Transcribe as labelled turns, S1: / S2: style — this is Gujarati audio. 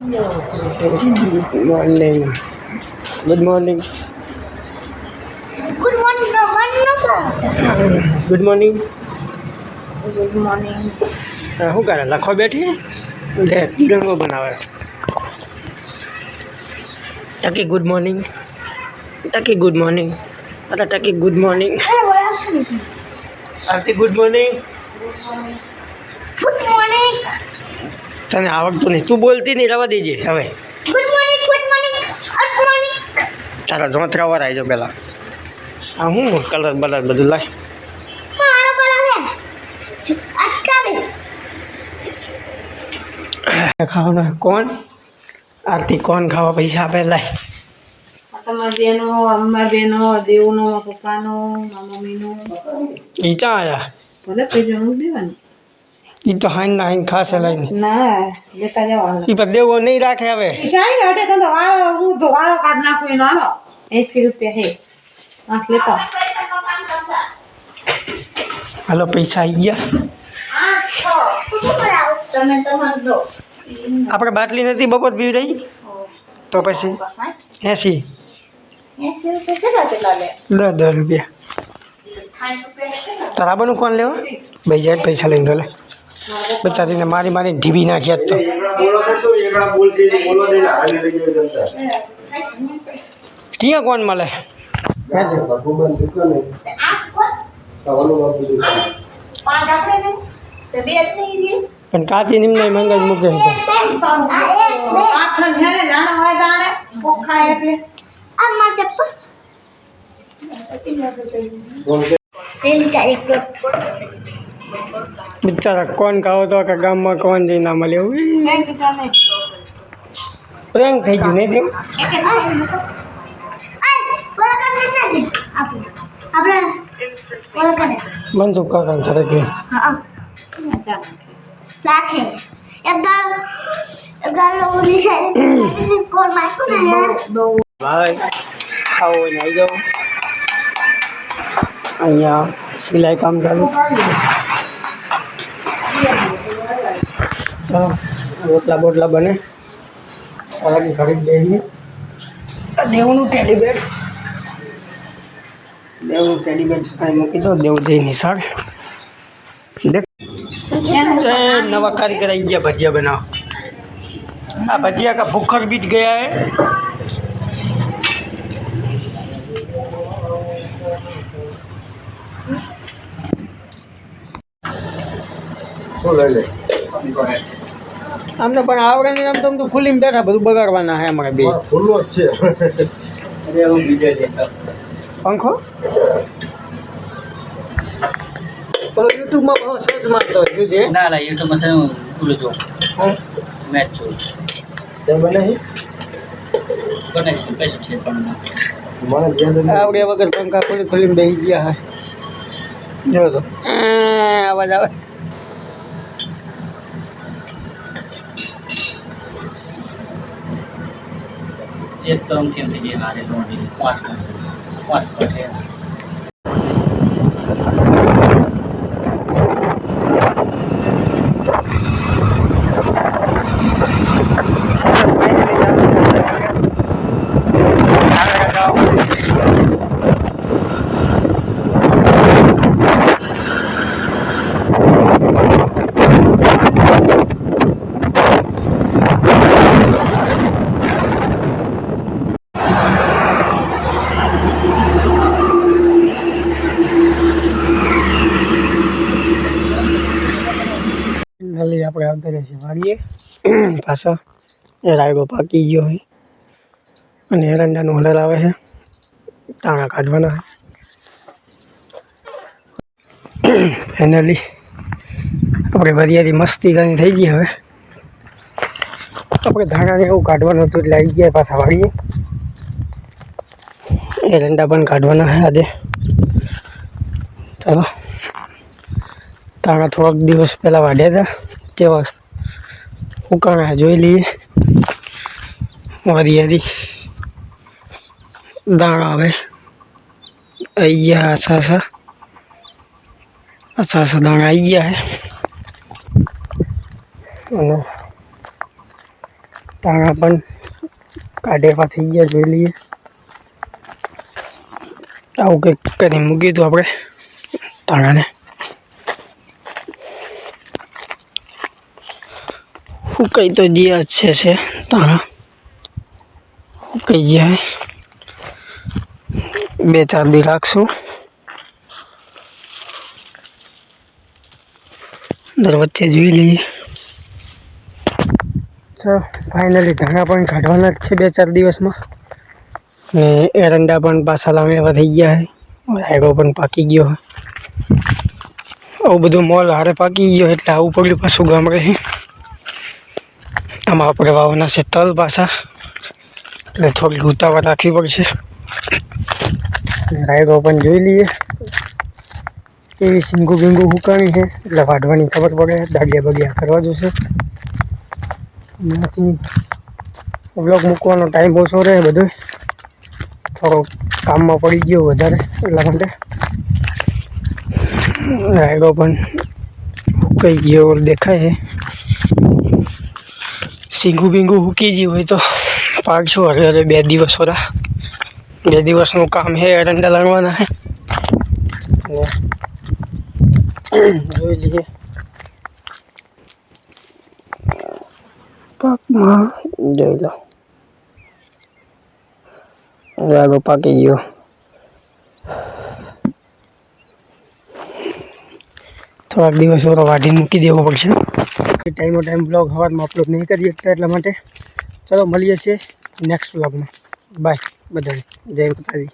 S1: Good morning. Good morning.
S2: Good morning, no one no.
S1: Good morning.
S2: Good morning.
S1: શું કરે લખો બેઠી લે તિરંગો બનાવે ટકી ગુડ મોર્નિંગ ટકી ગુડ મોર્નિંગ અરે ટકી ગુડ મોર્નિંગ આરતી ગુડ મોર્નિંગ
S2: Good morning.
S1: તને આવડતું નહીં તું બોલતી નહીં રવા દેજે હવે
S2: Good morning. Good morning. Good morning.
S1: તારા જોતરા વાર આવી જાઓ પહેલાં આ હું કલર બલર બધું લાય
S2: મારો કલર હે અટકાવે
S1: ખાવાના કોણ આરતી કોણ ખાવા પૈસા આપે લાય
S3: તમારા બેનો અમ્મા બેનો દેવનો પપ્પાનો મમ્મીનો
S1: એ ક્યાં આવ્યા
S3: ભલે પૈસા હું દેવાનું
S1: એ તો હાઈન ના હાઈન ખાશે લઈને
S3: ના લેતા જવાનું
S1: એ પણ દેવો નહીં રાખે હવે
S3: જાય ને અડે તો વારો હું તો વારો કાઢ નાખું એનો આનો 80 રૂપિયા હે આઠ લેતા
S1: હાલો પૈસા આવી ગયા
S2: તમે તમારું દો
S1: આપણે બાટલી નથી બપોર પીવી રહી તો પછી 80
S2: 80 રૂપિયા કેટલા લે
S1: 10 રૂપિયા તારા બનું કોણ લેવા ભાઈ જાય પૈસા લઈને તો લે બચારીને મારી મારી ઢીબી નાખ્યા તો ક્યાં કોણ મળે પણ કાચી નિમને મંગજ મૂકે તો
S3: પાછળ હે ને નાના હોય તાણે પોખા એટલે
S2: આ માર ચપ્પલ તેલ તારીખ
S1: બિચારા કોણ ખાવો તો કે ગામમાં કોણ જઈ ના મળે એવું પ્રેમ થઈ ગયું નહીં તેમ મનસુખ કાકા ઘરે કે ભાઈ ખાવો હોય ને આવી જાઓ અહીંયા સિલાઈ કામ ચાલુ ચાલો રોટલા બોટલા બને સારાની ઘરે જ બેસીએ દેવનું ટેડી બેગ સકાઈ મૂકી દો દેવ જઈ નિશાળ દેખ નવા કારીગર આવી ગયા ભજીયા બનાવો આ भजिया का भूखर बीत गया है અમને પણ આવડે નહીં આમ તો ખુલ્લીમાં બેઠા બધું બગાડવાના હે અમારે બે ખુલ્લો જ છે પંખો પેલો યુટ્યુબમાં બહુ સર્ચ મારતો હોય છે
S4: ના ના યુટ્યુબમાં છે પૂરું જો મેચ જો
S1: તે બને
S4: બને પૈસા છે પણ
S1: આવડે વગર પંખા ખુલ્લીમાં બેસી ગયા હે જો તો અવાજ આવે
S4: એક તરફથી એમ થઈ જાય હારે લોટી 5 પર
S1: નલી આપણે આવતા રહેશે વાળીએ પાછા એ રાયડો પાકી ગયો હોય અને એરંડાનું હલર આવે છે તાણા કાઢવાના ફાઇનલી આપણે વરિયાળી મસ્તી કરીને થઈ ગઈ હવે આપણે ધાણાને એવું કાઢવાનું હતું એટલે આવી ગયા પાછા વાળીએ એરંડા પણ કાઢવાના છે આજે ચાલો તાણા થોડાક દિવસ પહેલાં વાઢ્યા હતા તેવા ઉકાણા જોઈ લઈએ વરિયાળી દાણા હવે આવી ગયા આછા દાણા આવી ગયા છે અને તાણા પણ કાઢેવા થઈ ગયા, જોઈ લઈએ. આવું કંઈક કરી મૂકી દઉં આપણે તાણાને. સુકાઈ તો જ્યાં જ છે તાણા સુકાઈ ગયા. 2-4 દી રાખશું. દર વચ્ચે જોઈ લઈએ. ચાલો ફાઇનલી ધાણા પણ કાઢવાના જ છે 2-4 દિવસમાં. ને એરંડા પણ પાછા લાવવા થઈ ગયા છે. રાયડો પણ પાકી ગયો હોય. આવું બધું મોલ હારે પાકી ગયો એટલે આવું પડ્યું પાછું ગામડે. આમાં આપણે વાવવાના છે તલ પાછા, એટલે થોડી ઉતાવળ રાખવી પડશે. રાયડો પણ જોઈ લઈએ એવી સિંગુ બિંગુ હુકાણી છે એટલે વાઢવાની ખબર પડે. દાગિયા બગિયા કરવા જોશે. એનાથી બ્લોગ મૂકવાનો ટાઈમ ઓછો રહે. બધો થોડો કામમાં પડી ગયો વધારે, એટલા માટે. રાયડો પણ હુકાઈ ગયો દેખાય છે. સિંગુ બિંગુ હુકી ગયું હોય તો પાડશું. હવે 2 દિવસ હોરા, 2 દિવસનું કામ છે. એરંડા લાવવાના છે. જોઈ લઈએ પાકમાં. જોઈ લો રાગો પાકી ગયો. થોડાક દિવસ ઓરો વાઢી મૂકી દેવો પડશે. ટાઈમ બ્લોગ સવારમાં અપલોડ નહીં કરી શકતા, એટલા માટે. ચલો મળીએ છીએ નેક્સ્ટ બ્લોગમાં. બાય બધાને. જય માતાજી.